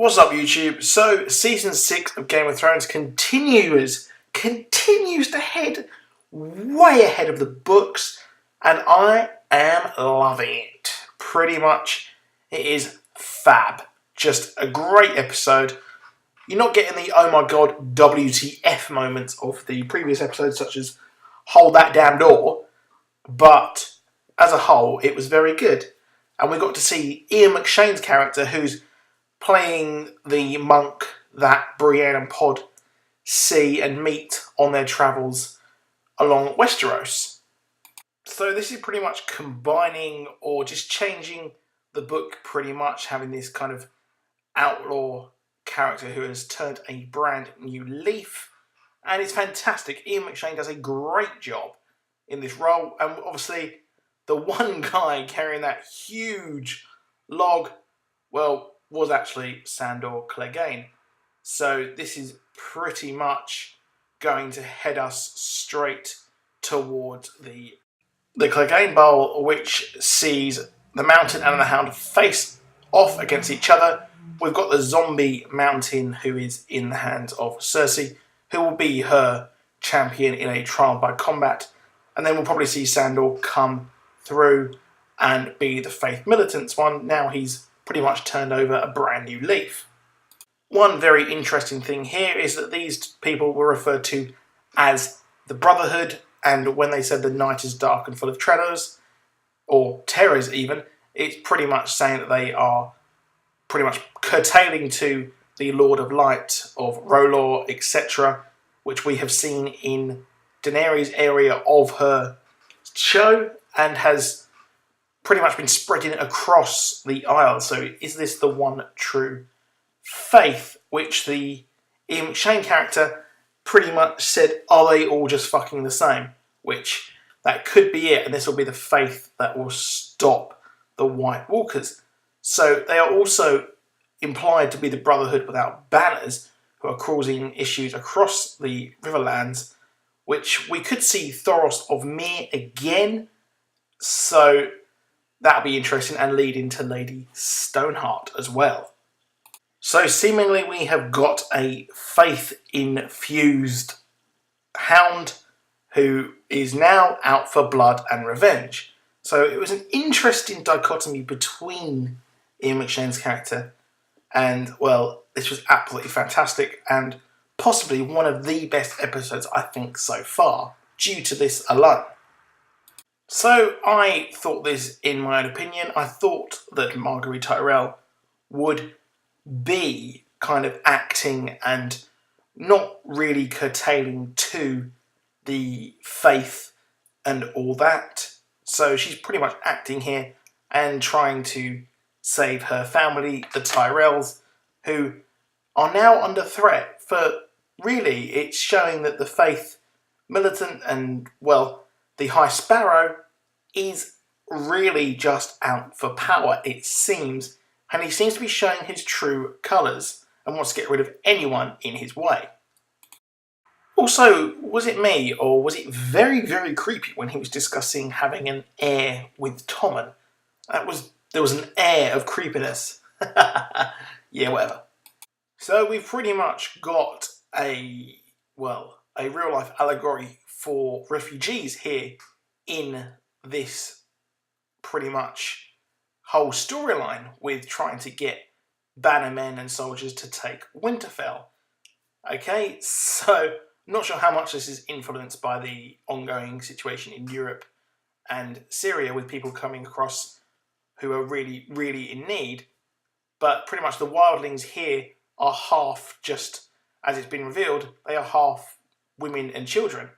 What's up, YouTube? So, season 6 of Game of Thrones continues to head way ahead of the books, and I am loving it. Pretty much, it is fab. Just a great episode. You're not getting the oh my god WTF moments of the previous episodes, such as hold that damn door, but as a whole, it was very good. And we got to see Ian McShane's character, who's playing the monk that Brienne and Pod see and meet on their travels along Westeros. So this is pretty much combining or just changing the book pretty much, having this kind of outlaw character who has turned a brand new leaf. And it's fantastic. Ian McShane does a great job in this role. And obviously, the one guy carrying that huge log, well, was actually Sandor Clegane. So this is pretty much going to head us straight towards the Clegane Bowl, which sees the Mountain and the Hound face off against each other. We've got the zombie Mountain, who is in the hands of Cersei, who will be her champion in a trial by combat. And then we'll probably see Sandor come through and be the Faith Militants one. Now he's pretty much turned over a brand new leaf. One very interesting thing here is that these people were referred to as the Brotherhood, and when they said the night is dark and full of terrors, or terrors even, it's pretty much saying that they are pretty much curtailing to the Lord of Light of R'hllor, etc., which we have seen in Daenerys' area of her show, and has pretty much been spreading across the Isle. So is this the one true faith, which the Ian McShane character pretty much said, are they all just fucking the same? Which, that could be it, and this will be the faith that will stop the White Walkers. So they are also implied to be the Brotherhood without banners, who are causing issues across the Riverlands, which we could see Thoros of Myr again. So that'll be interesting and lead into Lady Stoneheart as well. So seemingly we have got a faith-infused hound who is now out for blood and revenge. So it was an interesting dichotomy between Ian McShane's character and, well, this was absolutely fantastic and possibly one of the best episodes I think so far, due to this alone. So I thought this, in my own opinion, I thought that Marguerite Tyrell would be kind of acting and not really curtailing to the faith and all that. So she's pretty much acting here and trying to save her family, the Tyrells, who are now under threat. For really, it's showing that the faith militant and, well, the High Sparrow is really just out for power, it seems, and he seems to be showing his true colours and wants to get rid of anyone in his way. Also, was it me, or was it very, very creepy when he was discussing having an heir with Tommen? There was an air of creepiness. Yeah, whatever. So we've pretty much got a real-life allegory for refugees here in this pretty much whole storyline with trying to get bannermen and soldiers to take Winterfell. Okay, so I'm not sure how much this is influenced by the ongoing situation in Europe and Syria with people coming across who are really, really in need, but pretty much the wildlings here are half, just as it's been revealed, they are half women and children.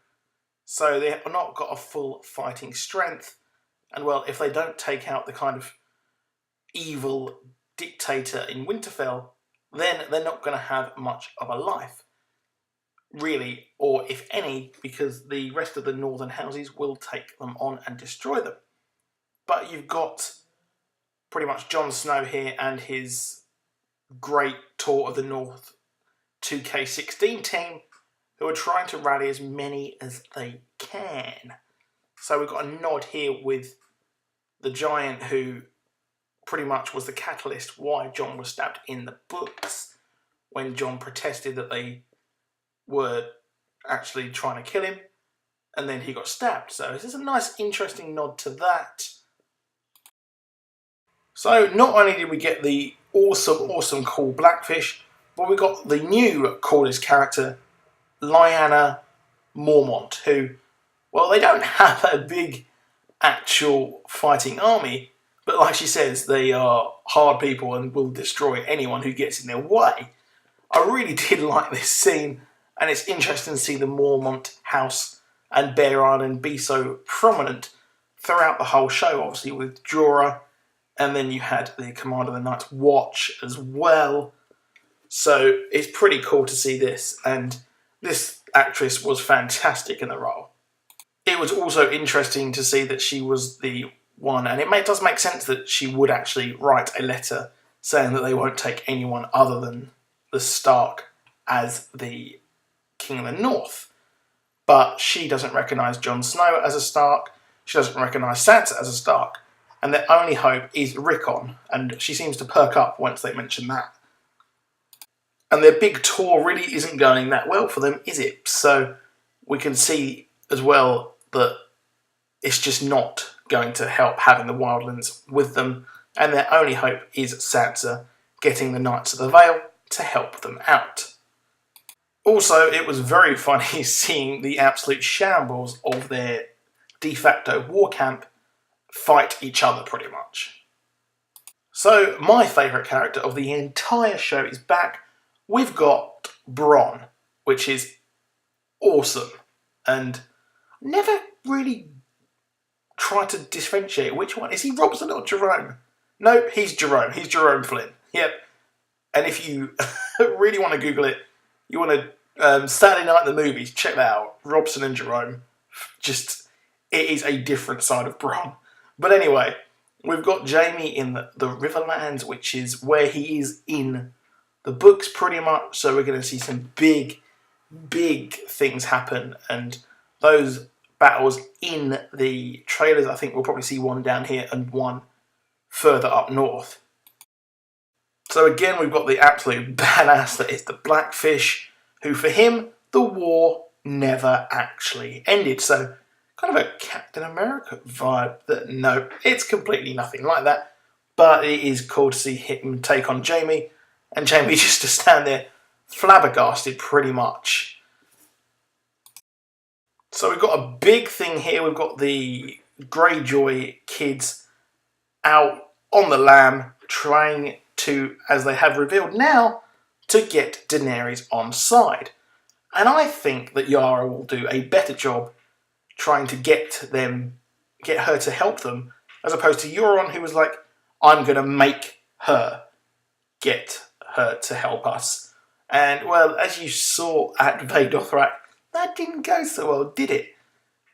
So they have not got a full fighting strength. And well, if they don't take out the kind of evil dictator in Winterfell, then they're not going to have much of a life, really, or if any, because the rest of the northern houses will take them on and destroy them. But you've got pretty much Jon Snow here and his great Tour of the North 2K16 team, who are trying to rally as many as they can. So we've got a nod here with the giant who pretty much was the catalyst why Jon was stabbed in the books, when Jon protested that they were actually trying to kill him, and then he got stabbed. So this is a nice, interesting nod to that. So not only did we get the awesome cool Blackfish, but we got the new coolest character, Lyanna Mormont, who, well, they don't have a big actual fighting army, but like she says, they are hard people and will destroy anyone who gets in their way. I really did like this scene, and it's interesting to see the Mormont house and Bear Island be so prominent throughout the whole show, obviously with Jorah, and then you had the Commander of the Night's Watch as well. So it's pretty cool to see this, and this actress was fantastic in the role. It was also interesting to see that she was the one, and it does make sense that she would actually write a letter saying that they won't take anyone other than the Stark as the King of the North. But she doesn't recognise Jon Snow as a Stark, she doesn't recognise Sansa as a Stark, and their only hope is Rickon, and she seems to perk up once they mention that. And their big tour really isn't going that well for them, is it? So we can see as well that it's just not going to help having the Wildlands with them, and their only hope is Sansa getting the Knights of the Vale to help them out. Also, it was very funny seeing the absolute shambles of their de facto war camp fight each other pretty much. So my favourite character of the entire show is back. We've got Bronn, which is awesome, and never really tried to differentiate which one. Is he Robson or Jerome? Nope, he's Jerome. He's Jerome Flynn. Yep. And if you really want to Google it, you want to Saturday Night in the Movies, check that out. Robson and Jerome. Just, it is a different side of Bronn. But anyway, we've got Jaime in the Riverlands, which is where he is in the books pretty much. So we're going to see some big things happen. And those battles in the trailers, I think we'll probably see one down here and one further up north. So again, we've got the absolute badass that is the Blackfish, who for him, the war never actually ended. So kind of a Captain America vibe. That no, it's completely nothing like that. But it is cool to see him take on Jaime, and Jaime just to stand there flabbergasted pretty much. So we've got a big thing here. We've got the Greyjoy kids out on the lam trying to, as they have revealed now, to get Daenerys on side. And I think that Yara will do a better job trying to get her to help them, as opposed to Euron, who was like, I'm going to make her get her to help us. And, well, as you saw at Vadothrak, that didn't go so well, did it?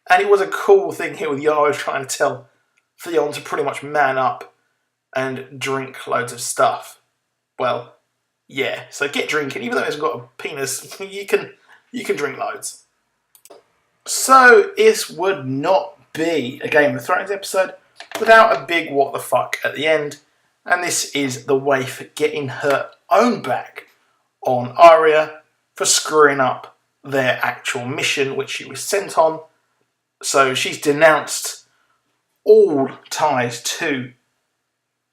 And it was a cool thing here with Yara trying to tell Theon to pretty much man up and drink loads of stuff. Well, yeah, so get drinking. Even though it's got a penis, you can drink loads. So this would not be a Game of Thrones episode without a big what the fuck at the end. And this is the Waif getting her own back on Arya for screwing up their actual mission which she was sent on. So she's denounced all ties to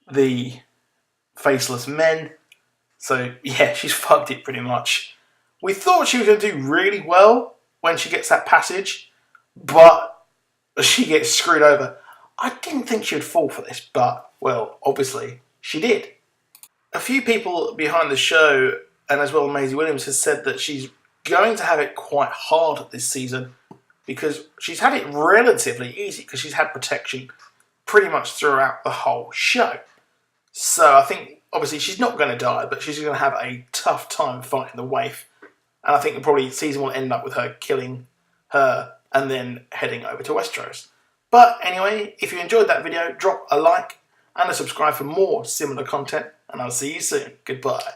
the Faceless Men. So yeah, she's fucked it pretty much. We thought she was going to do really well when she gets that passage, but she gets screwed over. I didn't think she would fall for this, but, well, obviously she did. A few people behind the show, and as well Maisie Williams, has said that she's going to have it quite hard this season because she's had it relatively easy because she's had protection pretty much throughout the whole show. So I think, obviously, she's not going to die, but she's going to have a tough time fighting the Waif. And I think probably the season will end up with her killing her and then heading over to Westeros. But anyway, if you enjoyed that video, drop a like and a subscribe for more similar content, and I'll see you soon. Goodbye.